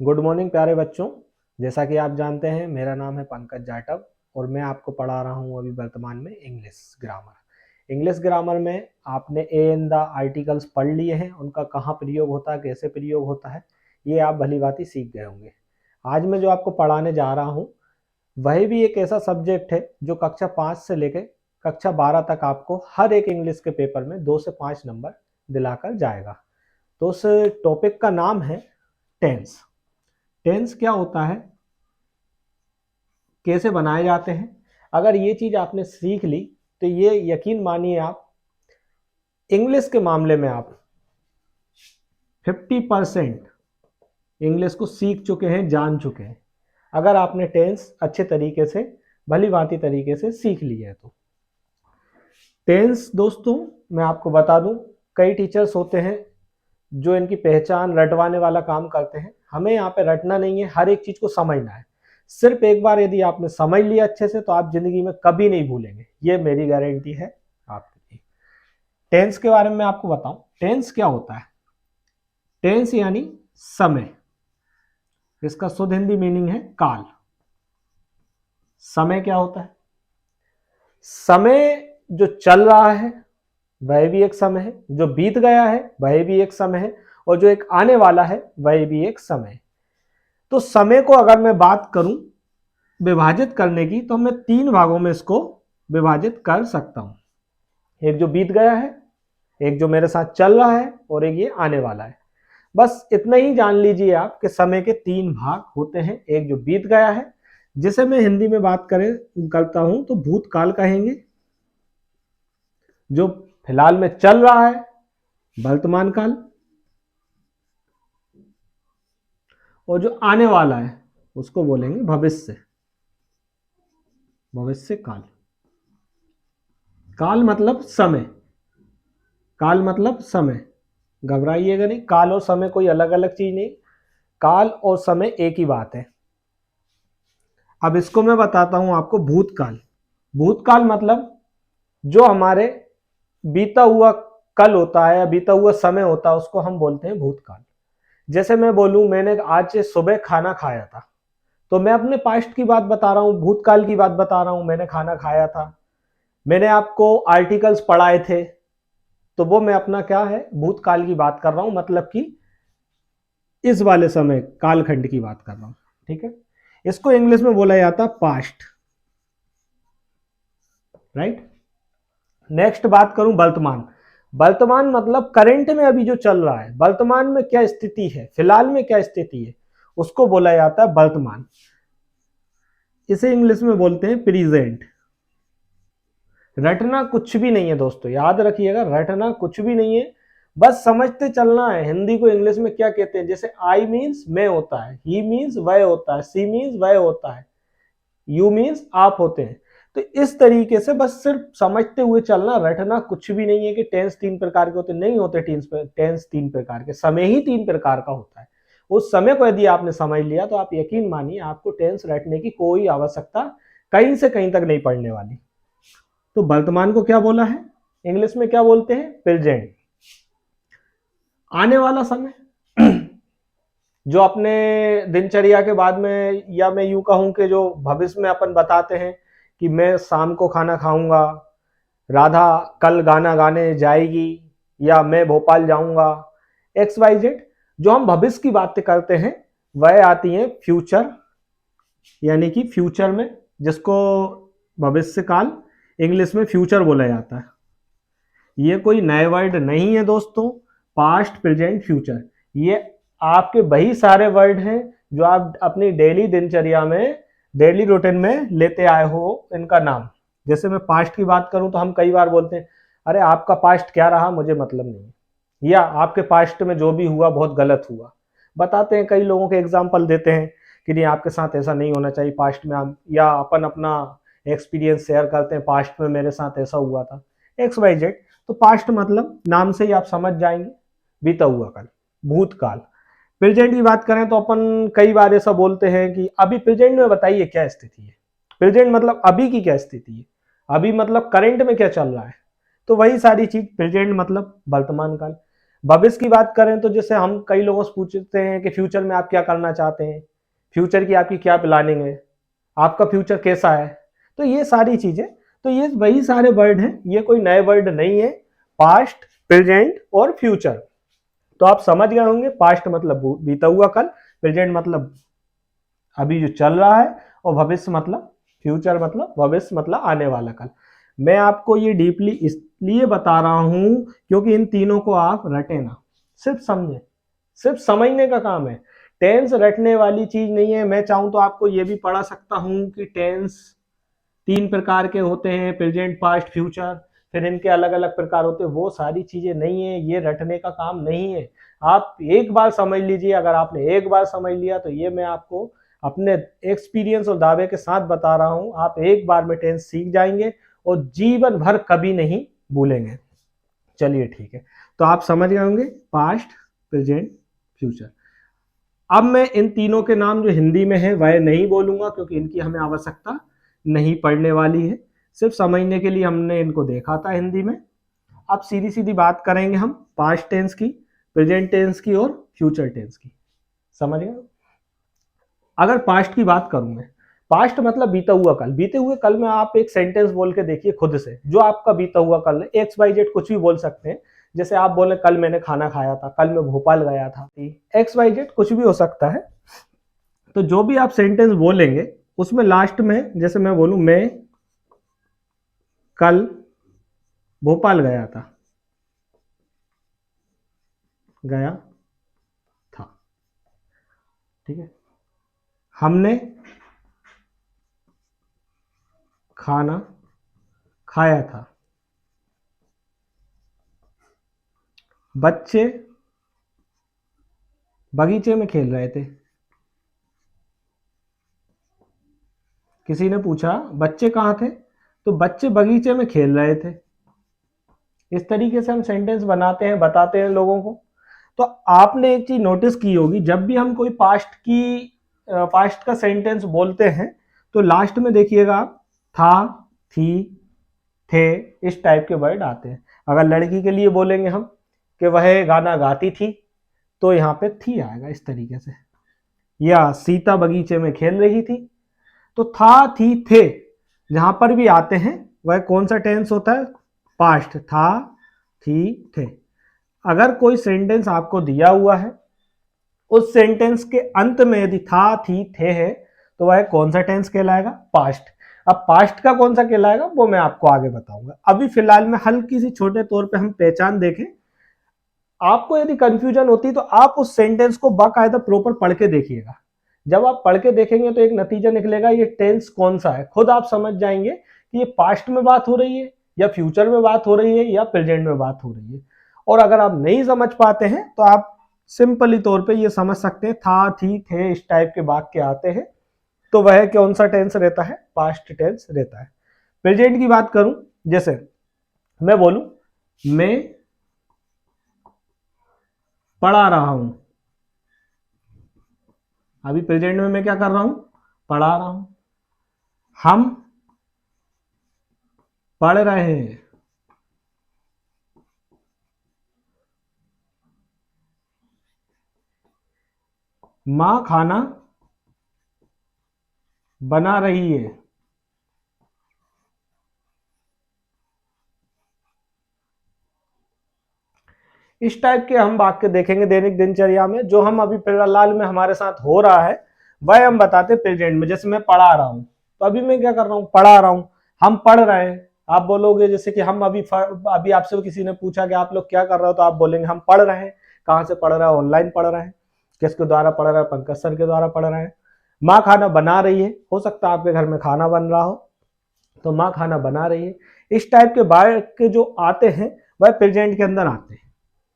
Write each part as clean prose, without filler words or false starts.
Good morning प्यारे बच्चों। जैसा कि आप जानते हैं मेरा नाम है पंकज जाटव और मैं आपको पढ़ा रहा हूं अभी वर्तमान में इंग्लिश ग्रामर। इंग्लिश ग्रामर में आपने ए एन द आर्टिकल्स पढ़ लिए हैं, उनका कहाँ प्रयोग होता है, कैसे प्रयोग होता है, ये आप भली भांति सीख गए होंगे। आज मैं जो आपको पढ़ाने जा रहा हूँ वही भी एक ऐसा सब्जेक्ट है जो कक्षा 5 से लेकर कक्षा 12 तक आपको हर एक इंग्लिश के पेपर में 2 से 5 नंबर दिलाकर जाएगा। तो उस टॉपिक का नाम है टेंस। टेंस क्या होता है, कैसे बनाए जाते हैं। अगर ये चीज आपने सीख ली तो ये यकीन मानिए आप इंग्लिश के मामले में आप 50% इंग्लिश को सीख चुके हैं, जान चुके हैं, अगर आपने टेंस अच्छे तरीके से भली भांति तरीके से सीख लिया है। तो टेंस दोस्तों मैं आपको बता दूं, कई टीचर्स होते हैं जो इनकी पहचान रटवाने वाला काम करते हैं। हमें यहाँ पे रटना नहीं है, हर एक चीज को समझना है। सिर्फ एक बार यदि आपने समझ लिया अच्छे से तो आप जिंदगी में कभी नहीं भूलेंगे, ये मेरी गारंटी है आपकी। टेंस के बारे में आपको बताऊं, टेंस क्या होता है। टेंस यानी समय, इसका शुद्ध हिंदी मीनिंग है काल। समय क्या होता है, समय जो चल रहा है वह भी एक समय है, जो बीत गया है वह भी एक समय है, और जो एक आने वाला है वह भी एक समय है। तो समय को अगर मैं बात करूं विभाजित करने की तो मैं 3 भागों में इसको विभाजित कर सकता हूं। एक जो बीत गया है, एक जो मेरे साथ चल रहा है, और एक ये आने वाला है। बस इतना ही जान लीजिए आप कि समय के 3 भाग होते हैं। एक जो बीत गया है, जिसे मैं हिंदी में बात करता हूं तो भूतकाल कहेंगे। जो फिलहाल में चल रहा है वर्तमान काल, और जो आने वाला है उसको बोलेंगे भविष्य, भविष्य काल। काल मतलब समय, काल मतलब समय, घबराइएगा नहीं, काल और समय कोई अलग अलग चीज नहीं, काल और समय एक ही बात है। अब इसको मैं बताता हूं आपको भूतकाल। भूतकाल मतलब जो हमारे बीता हुआ कल होता है या बीता हुआ समय होता है उसको हम बोलते हैं भूतकाल। जैसे मैं बोलूं मैंने आज सुबह खाना खाया था, तो मैं अपने पास्ट की बात बता रहा हूं, भूतकाल की बात बता रहा हूं। मैंने खाना खाया था, मैंने आपको आर्टिकल्स पढ़ाए थे, तो वो मैं अपना क्या है भूतकाल की बात कर रहा हूं, मतलब कि इस वाले समय कालखंड की बात कर रहा हूं। ठीक है, इसको इंग्लिश में बोला जाता पास्ट, राइट। नेक्स्ट बात करूं वर्तमान। वर्तमान मतलब करंट में अभी जो चल रहा है, वर्तमान में क्या स्थिति है, फिलहाल में क्या स्थिति है, उसको बोला जाता है वर्तमान। इसे इंग्लिश में बोलते हैं प्रेजेंट। रटना कुछ भी नहीं है दोस्तों, याद रखिएगा, रटना कुछ भी नहीं है, बस समझते चलना है। हिंदी को इंग्लिश में क्या कहते हैं, जैसे आई मीन्स मैं होता है, ही मीन्स वह होता है, सी मीन्स वह होता है, यू मीन्स आप होते हैं। तो इस तरीके से बस सिर्फ समझते हुए चलना, रटना कुछ भी नहीं है कि टेंस 3 प्रकार के होते, नहीं होते टेंस 3 प्रकार के, समय ही 3 प्रकार का होता है। उस समय को यदि आपने समझ लिया तो आप यकीन मानिए आपको टेंस रटने की कोई आवश्यकता कहीं से कहीं तक नहीं पड़ने वाली। तो वर्तमान को क्या बोला है, इंग्लिश में क्या बोलते हैं, प्रेजेंट। आने वाला समय जो अपने दिनचर्या के बाद में, या मैं यूं कहूं कि जो भविष्य में अपन बताते हैं कि मैं शाम को खाना खाऊंगा, राधा कल गाना गाने जाएगी, या मैं भोपाल जाऊंगा, एक्स वाई जेड। जो हम भविष्य की बातें करते हैं वह आती है फ्यूचर, यानी कि फ्यूचर में, जिसको भविष्य काल इंग्लिश में फ्यूचर बोला जाता है। ये कोई नए वर्ड नहीं है दोस्तों, पास्ट प्रेजेंट फ्यूचर, ये आपके वही सारे वर्ड हैं जो आप अपनी डेली दिनचर्या में, डेली रूटीन में लेते आए हो इनका नाम। जैसे मैं पास्ट की बात करूं तो हम कई बार बोलते हैं अरे आपका पास्ट क्या रहा मुझे मतलब नहीं, या आपके पास्ट में जो भी हुआ बहुत गलत हुआ। बताते हैं, कई लोगों के एग्जाम्पल देते हैं कि नहीं आपके साथ ऐसा नहीं होना चाहिए पास्ट में, या अपन अपना एक्सपीरियंस शेयर करते हैं, पास्ट में मेरे साथ ऐसा हुआ था, एक्स वाई जेड। तो पास्ट मतलब नाम से ही आप समझ जाएंगे बीता हुआ कल, भूतकाल। प्रेजेंट की बात करें तो अपन कई बार ऐसा बोलते हैं कि अभी प्रेजेंट में बताइए क्या स्थिति है। प्रेजेंट मतलब अभी की क्या स्थिति है, अभी मतलब करंट में क्या चल रहा है। तो वही सारी चीज प्रेजेंट मतलब वर्तमान काल। भविष्य की बात करें तो जैसे हम कई लोगों से पूछते हैं कि फ्यूचर में आप क्या करना चाहते हैं, फ्यूचर की आपकी क्या प्लानिंग है, आपका फ्यूचर कैसा है। तो ये सारी चीजें, तो ये वही सारे वर्ड हैं, ये कोई नए वर्ड नहीं है। पास्ट, प्रेजेंट और फ्यूचर। तो आप समझ गए होंगे, पास्ट मतलब बीता हुआ कल, प्रेजेंट मतलब अभी जो चल रहा है, और भविष्य मतलब फ्यूचर मतलब भविष्य मतलब आने वाला कल। मैं आपको ये डीपली इसलिए बता रहा हूं क्योंकि इन तीनों को आप रटे ना, सिर्फ समझे, सिर्फ समझने का काम है। टेंस रटने वाली चीज नहीं है। मैं चाहूं तो आपको ये भी पढ़ा सकता हूं कि टेंस 3 प्रकार के होते हैं, प्रेजेंट, पास्ट, फ्यूचर, फिर इनके अलग अलग प्रकार होते हैं। वो सारी चीजें नहीं है, ये रटने का काम नहीं है। आप एक बार समझ लीजिए, अगर आपने एक बार समझ लिया तो ये मैं आपको अपने एक्सपीरियंस और दावे के साथ बता रहा हूं, आप एक बार में टेंस सीख जाएंगे और जीवन भर कभी नहीं भूलेंगे। चलिए ठीक है, तो आप समझ गए होंगे पास्ट, प्रेजेंट, फ्यूचर। अब मैं इन तीनों के नाम जो हिंदी में है वह नहीं बोलूंगा क्योंकि इनकी हमें आवश्यकता नहीं पड़ने वाली है, सिर्फ समझने के लिए हमने इनको देखा था हिंदी में। अब सीधी सीधी बात करेंगे हम पास्ट टेंस की, प्रेजेंट टेंस की और फ्यूचर टेंस की। समझ गए? अगर पास्ट की बात करूं मैं, पास्ट मतलब बीता हुआ कल। बीते हुए कल में आप एक सेंटेंस बोल के देखिए खुद से, जो आपका बीता हुआ कल है, एक्स वाई जेड कुछ भी बोल सकते हैं। जैसे आप बोले कल मैंने खाना खाया था, कल मैं भोपाल गया था, एक्स वाई जेड कुछ भी हो सकता है। तो जो भी आप सेंटेंस बोलेंगे उसमें लास्ट में, जैसे मैं बोलूं मैं कल भोपाल गया था, गया था, ठीक है। हमने खाना खाया था, बच्चे बगीचे में खेल रहे थे। किसी ने पूछा बच्चे कहाँ थे, तो बच्चे बगीचे में खेल रहे थे। इस तरीके से हम सेंटेंस बनाते हैं, बताते हैं लोगों को। तो आपने एक चीज नोटिस की होगी, जब भी हम कोई पास्ट का सेंटेंस बोलते हैं तो लास्ट में देखिएगा आप था, थी, थे, इस टाइप के वर्ड आते हैं। अगर लड़की के लिए बोलेंगे हम कि वह गाना गाती थी, तो यहाँ पे थी आएगा इस तरीके से। या सीता बगीचे में खेल रही थी, तो था, थी, थे जहां पर भी आते हैं वह कौन सा टेंस होता है? पास्ट। था, थी, थे। अगर कोई सेंटेंस आपको दिया हुआ है, उस सेंटेंस के अंत में यदि था, थी, थे है, तो वह कौन सा टेंस कहलाएगा? पास्ट। अब पास्ट का कौन सा कहलाएगा वो मैं आपको आगे बताऊंगा। अभी फिलहाल में हल्की सी छोटे तौर पे हम पहचान देखें। आपको यदि कंफ्यूजन होती तो आप उस सेंटेंस को बाकायदा प्रॉपर पढ़ के देखिएगा। जब आप पढ़ के देखेंगे तो एक नतीजा निकलेगा ये टेंस कौन सा है, खुद आप समझ जाएंगे कि ये पास्ट में बात हो रही है या फ्यूचर में बात हो रही है या प्रेजेंट में बात हो रही है। और अगर आप नहीं समझ पाते हैं तो आप सिंपली तौर पे ये समझ सकते हैं था, थी, थे इस टाइप के वाक्य आते हैं, तो वह कौन सा टेंस रहता है? पास्ट टेंस रहता है। प्रेजेंट की बात करूं, जैसे मैं बोलूं मैं पढ़ा रहा हूं, अभी प्रेजेंट में मैं क्या कर रहा हूं? पढ़ा रहा हूं। हम पढ़ रहे हैं, मां खाना बना रही है। इस टाइप के हम वाक्य देखेंगे दैनिक दिनचर्या में, जो हम अभी फिलहाल में हमारे साथ हो रहा है वह हम बताते प्रेजेंट में। जैसे मैं पढ़ा रहा हूं, तो अभी मैं क्या कर रहा हूं? पढ़ा रहा हूं। हम पढ़ रहे हैं। आप बोलोगे जैसे कि हम अभी आपसे किसी ने पूछा कि आप लोग क्या कर रहे हो, तो आप बोलेंगे हम पढ़ रहे हैं। कहां से पढ़ रहे हैं? ऑनलाइन पढ़ रहे हैं। किसके द्वारा पढ़ रहे हैं? पंकज सर के द्वारा पढ़ रहे हैं। माँ खाना बना रही है, हो सकता है आपके घर में खाना बन रहा हो, तो माँ खाना बना रही है। इस टाइप के वाक्य जो आते हैं वह प्रेजेंट के अंदर आते हैं,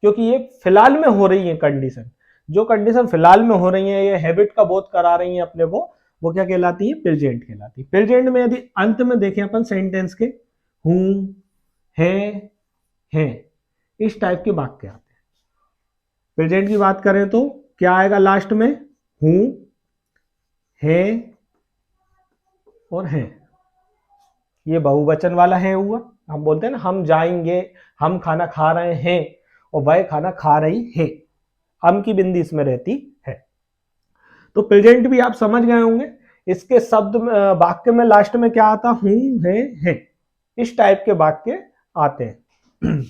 क्योंकि ये फिलहाल में हो रही है कंडीशन। जो कंडीशन फिलहाल में हो रही है, ये हैबिट का बोध करा रही है अपने को, वो क्या कहलाती है? प्रेजेंट कहलाती है। प्रेजेंट में यदि अंत में देखें अपन सेंटेंस के, हूं, है, इस टाइप के वाक्य आते हैं। प्रेजेंट की बात करें तो क्या आएगा लास्ट में? हूं, है और है। ये बहुवचन वाला है हुआ। हम बोलते हैं ना हम जाएंगे, हम खाना खा रहे हैं, और वह खाना खा रही है, अम की बिंदी इसमें रहती है। तो प्रेजेंट भी आप समझ गए होंगे। इसके शब्द वाक्य में लास्ट में क्या आता, हूं, है, इस टाइप के वाक्य आते हैं।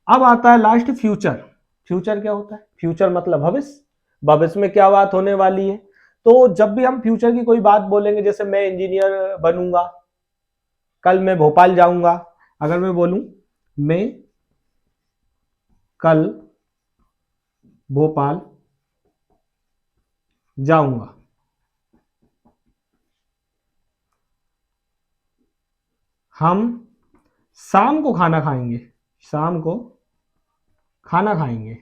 अब आता है लास्ट फ्यूचर। फ्यूचर क्या होता है? फ्यूचर मतलब भविष्य, भविष्य में क्या बात होने वाली है। तो जब भी हम फ्यूचर की कोई बात बोलेंगे, जैसे मैं इंजीनियर बनूंगा, कल मैं भोपाल जाऊंगा, अगर मैं बोलूं मैं कल भोपाल जाऊंगा, हम शाम को खाना खाएंगे, शाम को खाना खाएंगे,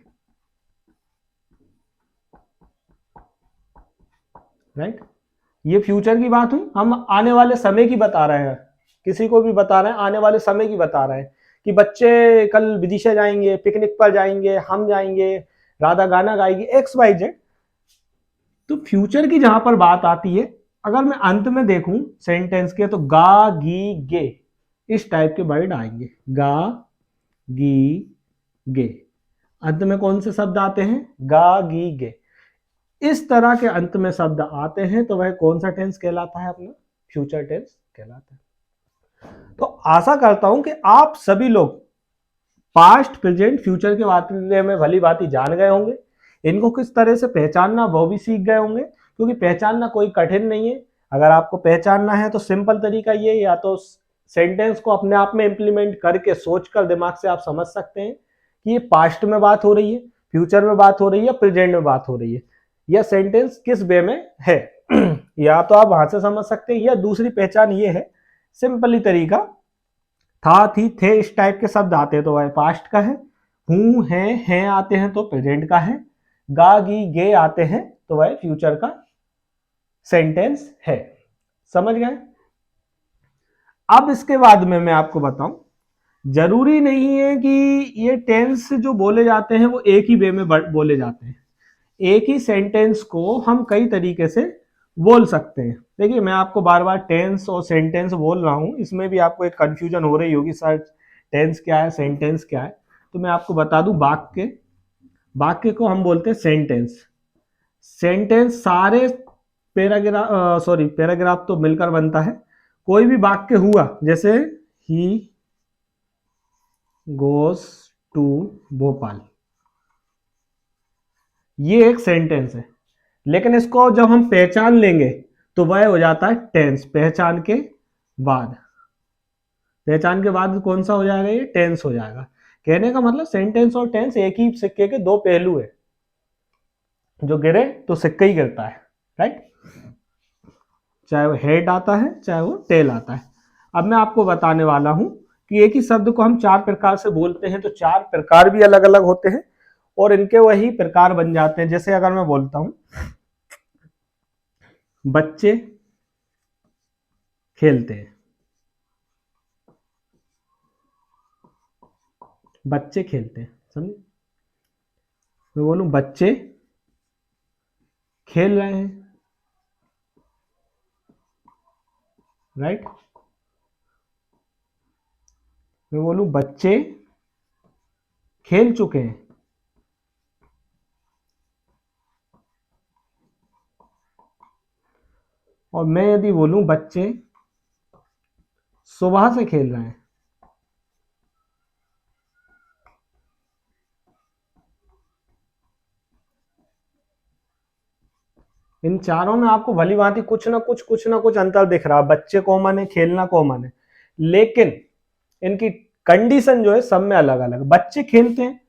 राइट। ये फ्यूचर की बात हुई। हम आने वाले समय की बता रहे हैं, किसी को भी बता रहे हैं, आने वाले समय की बता रहे हैं कि बच्चे कल विदिशा जाएंगे, पिकनिक पर जाएंगे, हम जाएंगे, राधा गाना गाएगी, एक्स वाई जेड। तो फ्यूचर की जहां पर बात आती है, अगर मैं अंत में देखूं सेंटेंस के, तो गा, गी, गे, इस टाइप के वर्ड आएंगे। गा, गी, गे, अंत में कौन से शब्द आते हैं? गा, गी, गे। इस तरह के अंत में शब्द आते हैं तो वह कौन सा टेंस कहलाता है? अपना फ्यूचर टेंस कहलाता है। तो आशा करता हूं कि आप सभी लोग पास्ट, प्रेजेंट, फ्यूचर के बारे में भली बात जान गए होंगे। इनको किस तरह से पहचानना वो भी सीख गए होंगे, क्योंकि पहचानना कोई कठिन नहीं है। अगर आपको पहचानना है तो सिंपल तरीका ये, या तो सेंटेंस को अपने आप में इंप्लीमेंट करके सोचकर दिमाग से आप समझ सकते हैं कि ये पास्ट में बात हो रही है, फ्यूचर में बात हो रही है, प्रेजेंट में बात हो रही है, या सेंटेंस किस वे में है। या तो आप वहां से समझ सकते हैं, या दूसरी पहचान ये है, सिंपली तरीका, था, थी, थे, इस टाइप के शब्द आते हैं तो वह पास्ट का है। हूं, हैं आते हैं तो प्रेजेंट का है। गा, गी, गे आते हैं तो वह फ्यूचर का सेंटेंस है। समझ गए? अब इसके बाद में मैं आपको बताऊं, जरूरी नहीं है कि ये टेंस जो बोले जाते हैं वो एक ही वे में बोले जाते हैं। एक ही सेंटेंस को हम कई तरीके से बोल सकते हैं। देखिए, मैं आपको बार बार टेंस और सेंटेंस बोल रहा हूं, इसमें भी आपको एक कंफ्यूजन हो रही होगी, सर टेंस क्या है, सेंटेंस क्या है। तो मैं आपको बता दूं, वाक्य, वाक्य को हम बोलते हैं सेंटेंस। सेंटेंस सारे पैराग्राफ, सॉरी पैराग्राफ तो मिलकर बनता है। कोई भी वाक्य हुआ, जैसे ही गोस टू भोपाल, ये एक सेंटेंस है, लेकिन इसको जब हम पहचान लेंगे तो वह हो जाता है टेंस। पहचान के बाद, पहचान के बाद कौन सा हो जाएगा? ये टेंस हो जाएगा। कहने का मतलब सेंटेंस और टेंस एक ही सिक्के के दो पहलू है, जो गिरे तो सिक्का ही गिरता है, राइट। चाहे वो हेड आता है, चाहे वो टेल आता है। अब मैं आपको बताने वाला हूं कि एक ही शब्द को हम चार प्रकार से बोलते हैं, तो चार प्रकार भी अलग अलग होते हैं और इनके वही प्रकार बन जाते हैं। जैसे अगर मैं बोलता हूं बच्चे खेलते हैं, बच्चे खेलते हैं, समझे। मैं बोलूं बच्चे खेल रहे हैं, राइट। मैं बोलूं बच्चे खेल चुके हैं, और मैं यदि बोलूं बच्चे सुबह से खेल रहे हैं, इन चारों में आपको भली भांति कुछ ना कुछ अंतर दिख रहा है। बच्चे कॉमन है, खेलना कॉमन है, लेकिन इनकी कंडीशन जो है सब में अलग अलग। बच्चे खेलते हैं,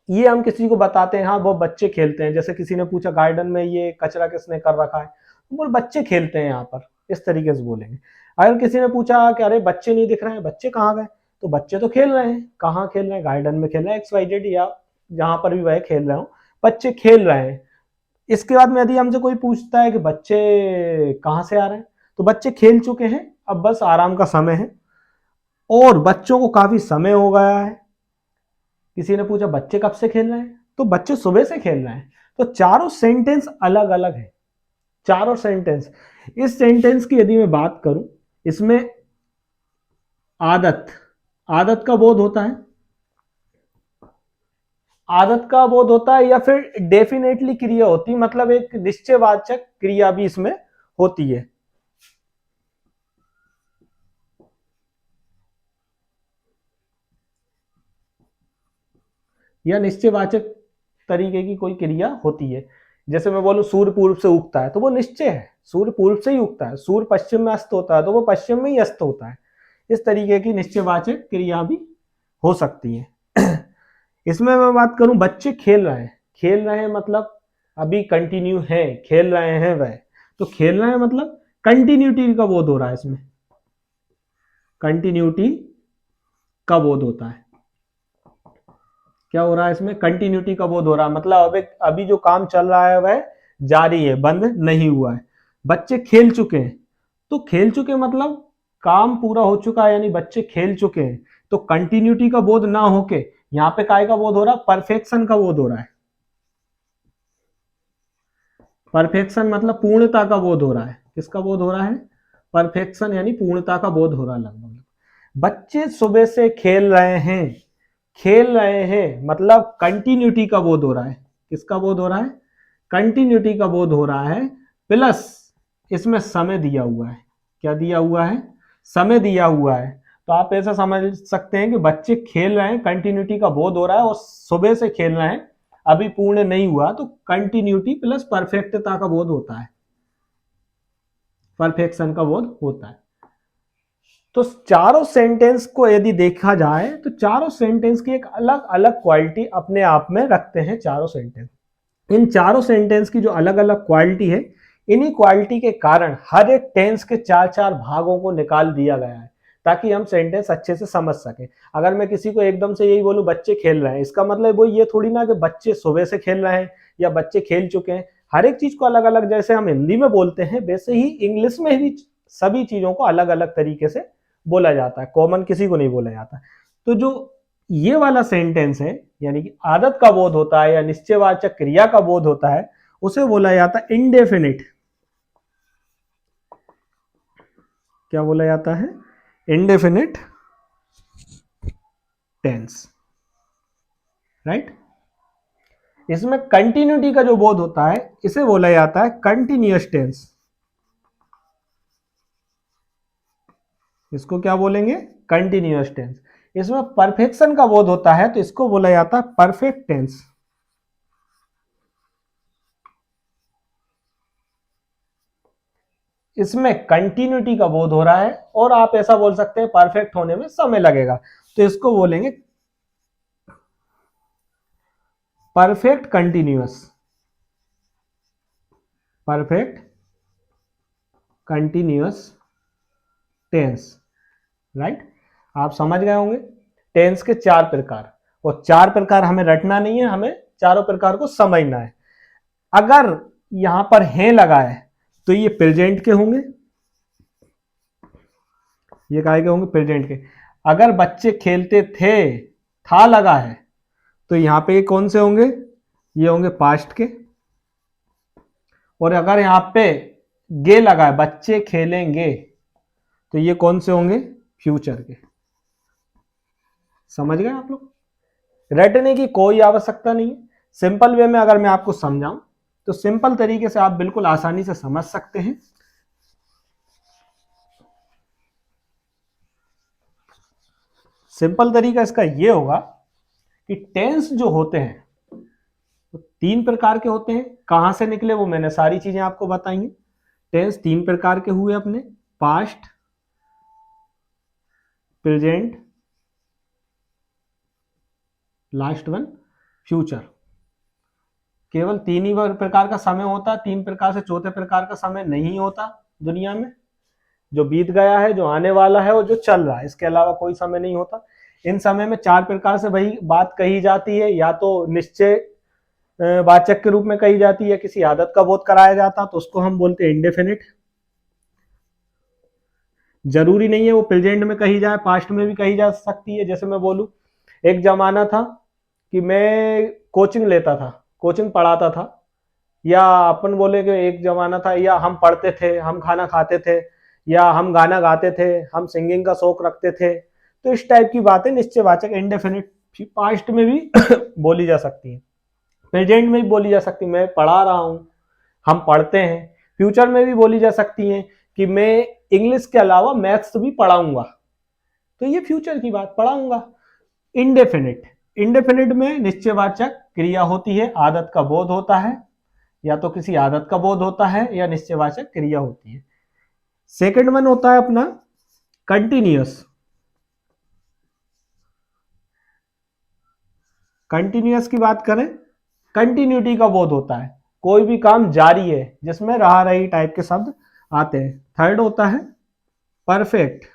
ये हम किसी को बताते हैं, हाँ वो बच्चे खेलते हैं। जैसे किसी ने पूछा गार्डन में ये कचरा किसने कर रखा है, तो बोल बच्चे खेलते हैं यहाँ पर, इस तरीके से बोलेंगे। अगर किसी ने पूछा कि अरे बच्चे नहीं दिख रहे हैं, बच्चे कहाँ गए, तो बच्चे तो खेल रहे हैं। कहाँ खेल रहे हैं? गार्डन में खेल रहे हैं, XYZ, या जहां पर भी वह खेल रहे हो, बच्चे खेल रहे हैं। इसके बाद में यदि हमसे कोई पूछता है कि बच्चे कहाँ से आ रहे हैं, तो बच्चे खेल चुके हैं, अब बस आराम का समय है, और बच्चों को काफी समय हो गया है। किसी ने पूछा बच्चे कब से खेल रहे हैं, तो बच्चे सुबह से खेल रहे हैं। तो चारों सेंटेंस अलग अलग है, चारों सेंटेंस। इस सेंटेंस की यदि मैं बात करूं, इसमें आदत, आदत का बोध होता है, आदत का बोध होता है, या फिर डेफिनेटली क्रिया होती है, मतलब एक निश्चयवाचक क्रिया भी इसमें होती है। या निश्चयवाचक तरीके की कोई क्रिया होती है। जैसे मैं बोलूं सूर्य पूर्व से उगता है, तो वो निश्चय है, सूर्य पूर्व से ही उगता है। सूर्य पश्चिम में अस्त होता है, तो वो पश्चिम में ही अस्त होता है। इस तरीके की निश्चयवाचक क्रिया भी हो सकती है। इसमें मैं बात करूं, बच्चे खेल रहे हैं। खेल रहे हैं मतलब अभी कंटिन्यू है, खेल रहे हैं वह, तो खेल रहे हैं मतलब कंटिन्यूटी का बोध हो रहा है इसमें, कंटिन्यूटी का बोध होता है। क्या हो रहा है इसमें, कंटिन्यूटी का बोध हो रहा है, मतलब अब अभी जो काम चल रहा है वह जारी है, बंद नहीं हुआ है। बच्चे खेल चुके हैं, तो खेल चुके मतलब काम पूरा हो चुका है, यानी बच्चे खेल चुके हैं। तो कंटिन्यूटी का बोध ना होके यहां पे काय का बोध हो रहा है, परफेक्शन का बोध हो रहा है। परफेक्शन मतलब पूर्णता का बोध हो रहा है। किसका बोध हो रहा है, परफेक्शन यानी पूर्णता का बोध हो रहा है लगभग। बच्चे सुबह से खेल रहे हैं, खेल रहे हैं मतलब कंटिन्यूटी का बोध हो रहा है। किसका बोध हो रहा है, कंटिन्यूटी का बोध हो रहा है, प्लस इसमें समय दिया हुआ है। क्या दिया हुआ है, समय दिया हुआ है। तो आप ऐसा समझ सकते हैं कि बच्चे खेल रहे हैं, कंटिन्यूटी का बोध हो रहा है, और सुबह से खेल रहे हैं, अभी पूर्ण नहीं हुआ, तो कंटिन्यूटी प्लस परफेक्टता का बोध होता है, परफेक्शन का बोध होता है। तो चारों सेंटेंस को यदि देखा जाए तो चारों सेंटेंस की एक अलग अलग क्वालिटी अपने आप में रखते हैं चारों सेंटेंस। इन चारों सेंटेंस की जो अलग अलग क्वालिटी है, इन्हीं क्वालिटी के कारण हर एक टेंस के चार चार भागों को निकाल दिया गया है, ताकि हम सेंटेंस अच्छे से समझ सकें। अगर मैं किसी को एकदम से यही बोलूं बच्चे खेल रहे हैं, इसका मतलब वो ये थोड़ी ना कि बच्चे सुबह से खेल रहे हैं या बच्चे खेल चुके हैं। हर एक चीज को अलग अलग, जैसे हम हिंदी में बोलते हैं वैसे ही इंग्लिश में भी सभी चीजों को अलग अलग तरीके से बोला जाता है, कॉमन किसी को नहीं बोला जाता। तो जो ये वाला सेंटेंस है, यानी कि आदत का बोध होता है या निश्चयवाचक क्रिया का बोध होता है, उसे बोला जाता है इंडेफिनिट। क्या बोला जाता है, इंडेफिनिट टेंस, राइट। इसमें कंटिन्यूटी का जो बोध होता है इसे बोला जाता है कंटिन्यूअस टेंस। इसको क्या बोलेंगे, कंटिन्यूअस टेंस। इसमें परफेक्शन का बोध होता है तो इसको बोला जाता है परफेक्ट टेंस। इसमें कंटिन्यूटी का बोध हो रहा है, और आप ऐसा बोल सकते हैं परफेक्ट होने में समय लगेगा, तो इसको बोलेंगे perfect continuous, perfect continuous tense, right. आप समझ गए होंगे टेंस के चार प्रकार, और चार प्रकार हमें रटना नहीं है, हमें चारों प्रकार को समझना है। अगर यहां पर है लगा है तो ये प्रेजेंट के होंगे, ये काहे के होंगे, प्रेजेंट के। अगर बच्चे खेलते थे, था लगा है, तो यहां पे कौन से होंगे, ये होंगे पास्ट के। और अगर यहां पे गे लगा है, बच्चे खेलेंगे, तो ये कौन से होंगे, फ्यूचर के। समझ गए आप लोग, रटने की कोई आवश्यकता नहीं है। सिंपल वे में अगर मैं आपको समझाऊं तो सिंपल तरीके से आप बिल्कुल आसानी से समझ सकते हैं। सिंपल तरीका इसका यह होगा कि टेंस जो होते हैं तो तीन प्रकार के होते हैं। कहां से निकले वो मैंने सारी चीजें आपको बताई हैं। टेंस तीन प्रकार के हुए अपने, past, present, last one future. केवल तीन ही प्रकार का समय होता है, तीन प्रकार से चौथे प्रकार का समय नहीं होता दुनिया में। जो बीत गया है, जो आने वाला है और जो चल रहा है, इसके अलावा कोई समय नहीं होता। इन समय में चार प्रकार से वही बात कही जाती है, या तो निश्चय वाचक के रूप में कही जाती है, किसी आदत का बोध कराया जाता तो उसको हम बोलते हैं इंडेफिनिट। जरूरी नहीं है वो प्रेजेंट में कही जाए, पास्ट में भी कही जा सकती है। जैसे मैं बोलूं, एक जमाना था कि मैं कोचिंग लेता था, कोचिंग पढ़ाता था, या अपन बोले कि एक जमाना था, या हम पढ़ते थे, हम खाना खाते थे, या हम गाना गाते थे, हम सिंगिंग का शौक रखते थे। तो इस टाइप की बातें निश्चयवाचक इंडेफिनिट पास्ट में भी बोली जा सकती है, प्रेजेंट में भी बोली जा सकती है, मैं पढ़ा रहा हूं, हम पढ़ते हैं। फ्यूचर में भी बोली जा सकती है कि मैं इंग्लिश के अलावा मैथ्स भी पढ़ाऊंगा, तो ये फ्यूचर की बात, पढ़ाऊंगा। इंडेफिनिट, इंडेफिनिट में निश्चयवाचक क्रिया होती है, आदत का बोध होता है, या तो किसी आदत का बोध होता है या निश्चयवाचक क्रिया होती है। सेकंड वन होता है अपना कंटिन्यूअस। कंटिन्यूअस की बात करें, कंटिन्यूटी का बोध होता है, कोई भी काम जारी है जिसमें रहा रही टाइप के शब्द आते हैं। थर्ड होता है परफेक्ट।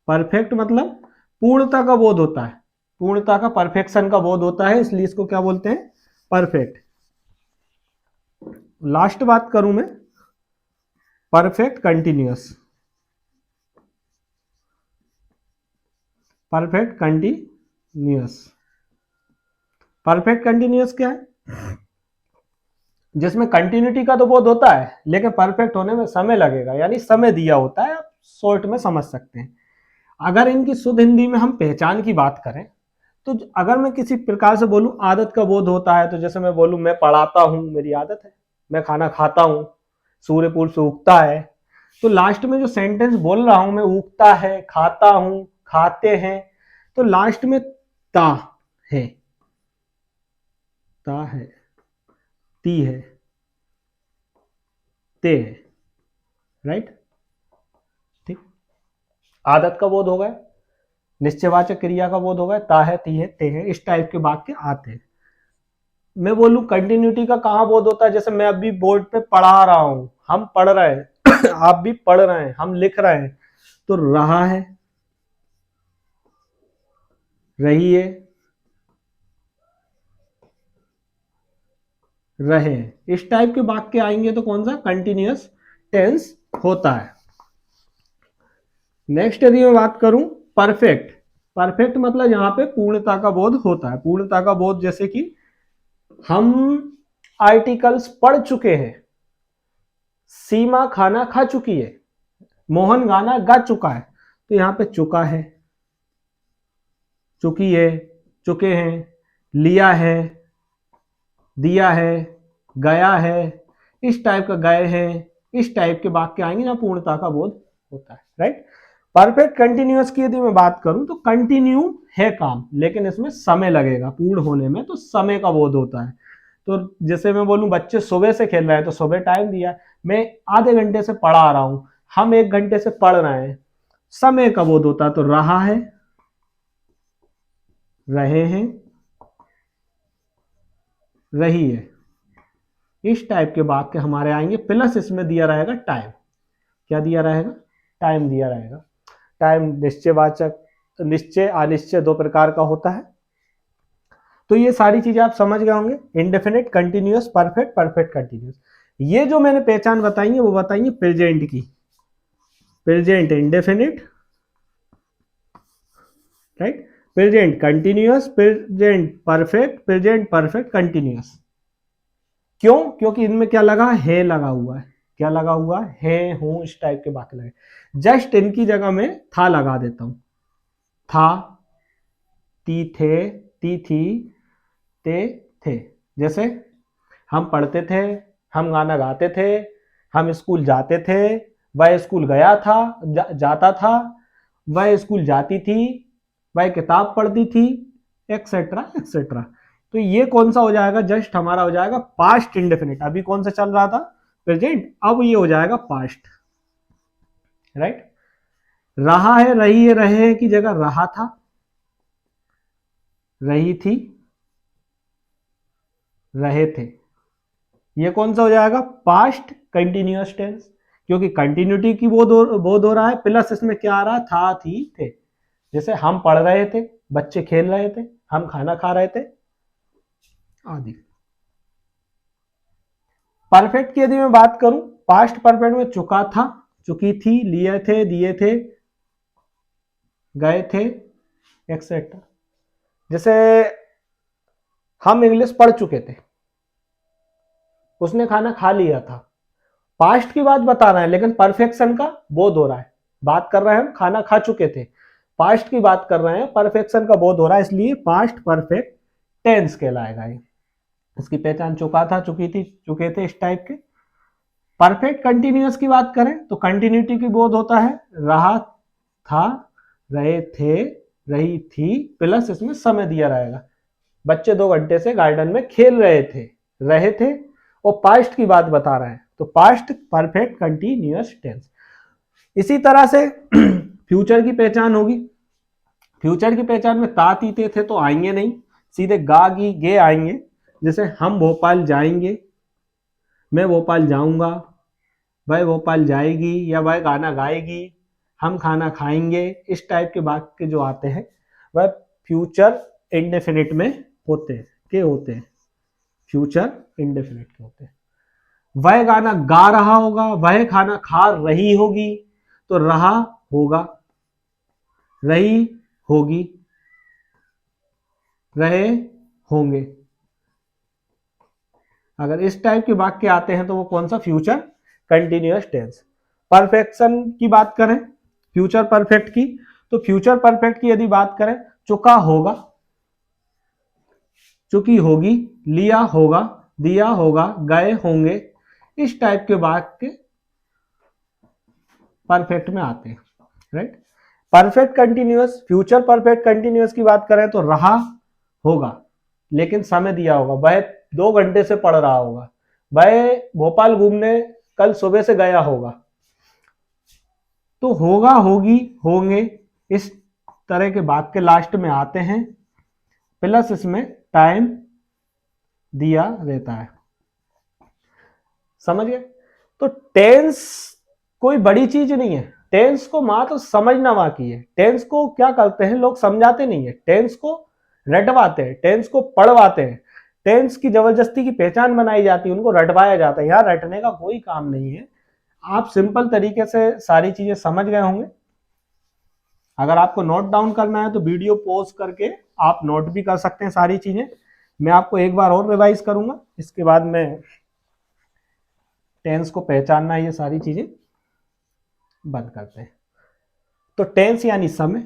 परफेक्ट मतलब पूर्णता का बोध होता है, पूर्णता का, परफेक्शन का बोध होता है, इसलिए इसको क्या बोलते हैं, परफेक्ट। लास्ट बात करूं मैं, perfect continuous. Perfect continuous, perfect continuous क्या है, जिसमें कंटिन्यूटी का तो बोध होता है लेकिन परफेक्ट होने में समय लगेगा, यानी समय दिया होता है, आप शॉर्ट में समझ सकते हैं। अगर इनकी शुद्ध हिंदी में हम पहचान की बात करें, तो अगर मैं किसी प्रकार से बोलूं आदत का बोध होता है, तो जैसे मैं बोलूं मैं पढ़ाता हूं, मेरी आदत है, मैं खाना खाता हूं, सूर्य पूर्व से उगता है, तो लास्ट में जो सेंटेंस बोल रहा हूं मैं, उगता है, खाता हूं, खाते हैं, तो लास्ट में ता है, ता है, ती है, ते है, राइट। ठीक, आदत का बोध हो गया, निश्चयवाचक क्रिया का बोध होगा, ता है, ती है, ते है, इस टाइप के वाक्य आते हैं। मैं बोलूं कंटिन्यूटी का कहां बोध होता है, जैसे मैं अभी बोर्ड पे पढ़ा रहा हूं, हम पढ़ रहे हैं आप भी पढ़ रहे हैं, हम लिख रहे हैं, तो रहा है, रही है, रहे, इस टाइप के वाक्य आएंगे तो कौन सा, कंटिन्यूअस टेंस होता है। नेक्स्ट यदि मैं बात करूं परफेक्ट, परफेक्ट मतलब यहां पे पूर्णता का बोध होता है। पूर्णता का बोध जैसे कि हम आर्टिकल्स पढ़ चुके हैं, सीमा खाना खा चुकी है, मोहन गाना गा चुका है, तो यहां पे चुका है, चुकी है, चुके हैं, लिया है, दिया है, गया है, इस टाइप का गए हैं, इस टाइप के वाक्य आएंगे जहां पूर्णता का बोध होता है, राइट। परफेक्ट कंटिन्यूअस की यदि मैं बात करूं तो कंटिन्यू है काम, लेकिन इसमें समय लगेगा पूर्ण होने में, तो समय का बोध होता है। तो जैसे मैं बोलूं बच्चे सुबह से खेल रहे हैं, तो सुबह टाइम दिया, मैं आधे घंटे से पढ़ा रहा हूं, हम 1 घंटे से पढ़ रहे हैं, समय का बोध होता है, तो रहा है, रहे हैं, रही है, इस टाइप के वाक्य हमारे आएंगे, प्लस इसमें दिया रहेगा टाइम। क्या दिया रहेगा, टाइम दिया रहेगा। टाइम निश्चयवाचक, निश्चय अनिश्चय दो प्रकार का होता है। तो ये सारी चीजें आप समझ गए होंगे, indefinite, continuous, perfect, perfect continuous. ये जो मैंने पहचान बताई है वो बताइए प्रेजेंट की, present indefinite, right, present continuous, present perfect, present perfect continuous. क्यों, क्योंकि इनमें क्या लगा, है लगा हुआ है, क्या लगा हुआ है, हूं, इस टाइप के वाक्य लगे। जस्ट इनकी जगह में था लगा देता हूं, था, ती थे, ती थी, ते थे। जैसे हम पढ़ते थे, हम गाना गाते थे, हम स्कूल जाते थे, वह स्कूल गया था, जाता था, वह स्कूल जाती थी, वह किताब पढ़ती थी, एक्सेट्रा एक्सेट्रा। तो ये कौन सा हो जाएगा, जस्ट हमारा हो जाएगा पास्ट इंडेफिनिट। अभी कौन सा चल रहा था, प्रेजेंट, अब ये हो जाएगा पास्ट, राइट। रहा है, रही है, रहे हैं की जगह रहा था, रही थी, रहे थे, ये कौन सा हो जाएगा, पास्ट कंटिन्यूअस टेंस, क्योंकि कंटिन्यूटी की बोध हो रहा है, प्लस इसमें क्या आ रहा है, था, थी, थे। जैसे हम पढ़ रहे थे, बच्चे खेल रहे थे, हम खाना खा रहे थे, आदि। परफेक्ट की यदि मैं बात करूं, पास्ट परफेक्ट में चुका था, चुकी थी, लिए थे, दिए थे, गए थे, एक्सेट्रा। जैसे हम इंग्लिश पढ़ चुके थे, उसने खाना खा लिया था, पास्ट की बात बता रहे हैं लेकिन परफेक्शन का बोध हो रहा है, बात कर रहे हैं हम खाना खा चुके थे, पास्ट की बात कर रहे हैं, परफेक्शन का बोध हो रहा है, इसलिए पास्ट परफेक्ट टेंस कहलाएगा ये। इसकी पहचान चुके थे इस टाइप के। परफेक्ट कंटिन्यूअस की बात करें तो कंटिन्यूटी की बोध होता है रहा था, रहे थे, रही थी, प्लस इसमें समय दिया रहेगा। बच्चे 2 घंटे से गार्डन में खेल रहे थे और पास्ट की बात बता रहे हैं, तो पास्ट परफेक्ट कंटिन्यूअस टेंस। इसी तरह से फ्यूचर की पहचान होगी। फ्यूचर की पहचान में ता तीते थे तो आएंगे नहीं, सीधे गा गी गे आएंगे। जैसे हम भोपाल जाएंगे, मैं भोपाल जाऊंगा, वह भोपाल जाएगी या वह गाना गाएगी, हम खाना खाएंगे। इस टाइप के वाक्य जो आते हैं वह फ्यूचर इंडेफिनिट में होते हैं फ्यूचर इंडेफिनिट के होते हैं। वह गाना गा रहा होगा, वह खाना खा रही होगी, तो रहा होगा, रही होगी, रहे होंगे। अगर इस टाइप के वाक्य आते हैं तो वो कौन सा? Future continuous tense. परफेक्शन की बात करें फ्यूचर परफेक्ट की, तो फ्यूचर परफेक्ट की यदि बात करें, चुका होगा, चुकी होगी, लिया होगा, दिया होगा, गए होंगे, इस टाइप के वाक्य परफेक्ट में आते हैं, right. Perfect continuous, future perfect continuous की बात करें तो रहा होगा, लेकिन समय दिया होगा, वह 2 घंटे से पढ़ रहा होगा, वह भोपाल घूमने कल सुबह से गया होगा। तो होगा, होगी, होंगे, इस तरह के वाक्य लास्ट में आते हैं, प्लस इसमें टाइम दिया रहता है। समझ गए? तो टेंस कोई बड़ी चीज नहीं है, टेंस को मात्र समझना बाकी है। टेंस को क्या करते हैं लोग, समझाते नहीं है, टेंस को रटवाते हैं, टेंस को पढ़वाते हैं, टेंस की जबरदस्ती की पहचान बनाई जाती है, उनको रटवाया जाता है। यहाँ रटने का कोई काम नहीं है, आप सिंपल तरीके से सारी चीजें समझ गए होंगे। अगर आपको नोट डाउन करना है तो वीडियो पॉज करके आप नोट भी कर सकते हैं सारी चीजें। मैं आपको एक बार और रिवाइज करूंगा, इसके बाद में टेंस को पहचानना, ये सारी चीजें बंद करते हैं। तो टेंस यानी समय।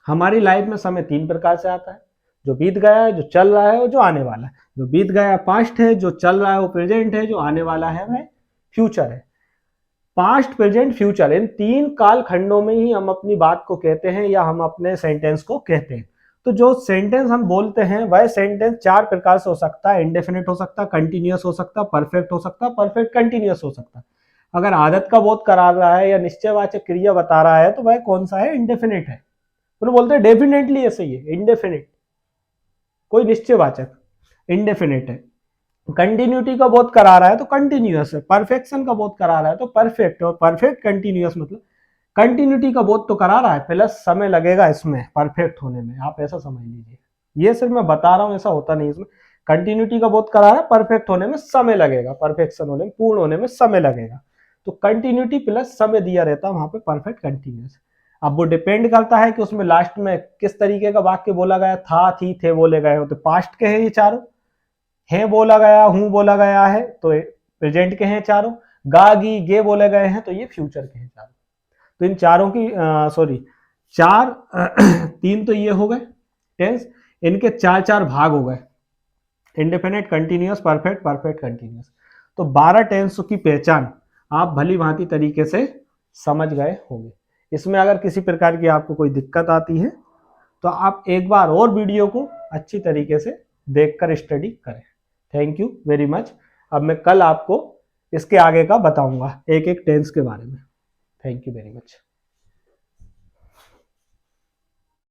हमारी लाइफ में समय 3 प्रकार से आता है, जो बीत गया है, जो चल रहा है और जो आने वाला है। जो बीत गया पास्ट है, जो चल रहा है वो प्रेजेंट है, जो आने वाला है वह फ्यूचर है। पास्ट, प्रेजेंट, फ्यूचर, इन 3 काल खंडों में ही हम अपनी बात को कहते हैं या हम अपने सेंटेंस को कहते हैं। तो जो सेंटेंस हम बोलते हैं वह सेंटेंस 4 प्रकार से हो सकता है। इंडेफिनिट हो सकता है, कंटिन्यूअस हो सकता है, परफेक्ट हो सकता है, परफेक्ट कंटिन्यूअस हो सकता है। अगर आदत का बोध करा रहा है या निश्चयवाचक क्रिया बता रहा है तो वह कौन सा है? इंडेफिनिट है। तो बोलते हैं डेफिनेटली ऐसे ही है, इंडेफिनिट, कोई निश्चयवाचक, इंडेफिनिट है। कंटिन्यूटी का बोध करा रहा है तो कंटिन्यूअस है। परफेक्शन का बोध करा रहा है तो परफेक्ट, और परफेक्ट कंटिन्यूअस मतलब कंटिन्यूटी का बोध तो करा रहा है, प्लस समय लगेगा इसमें परफेक्ट होने में, आप ऐसा समझ लीजिए। ये सिर्फ मैं बता रहा हूं, ऐसा होता नहीं। इसमें कंटिन्यूटी का बोध करा रहा है, परफेक्ट होने में समय लगेगा, परफेक्शन होने में, पूर्ण होने में समय लगेगा। तो कंटिन्यूटी प्लस समय दिया रहता है वहां पे परफेक्ट कंटिन्यूअस। अब वो डिपेंड करता है कि उसमें लास्ट में किस तरीके का वाक्य बोला गया, था, थी, थे बोले गए हो तो पास्ट के हैं ये चारों, हैं बोला गया, हूं बोला गया है तो प्रेजेंट के हैं चारों, गा गी गे बोले गए हैं तो ये फ्यूचर के हैं चारों। तो इन चारों की सॉरी 3 तो ये हो गए टेंस, इनके 4 भाग हो गए, indefinite, continuous, perfect, perfect continuous. तो 12 टेंस की पहचान आप भली भांति तरीके से समझ गए होंगे। इसमें अगर किसी प्रकार की आपको कोई दिक्कत आती है तो आप एक बार और वीडियो को अच्छी तरीके से देखकर स्टडी करें। Thank you very much. अब मैं कल आपको इसके आगे का बताऊंगा एक एक टेंस के बारे में। Thank you very much.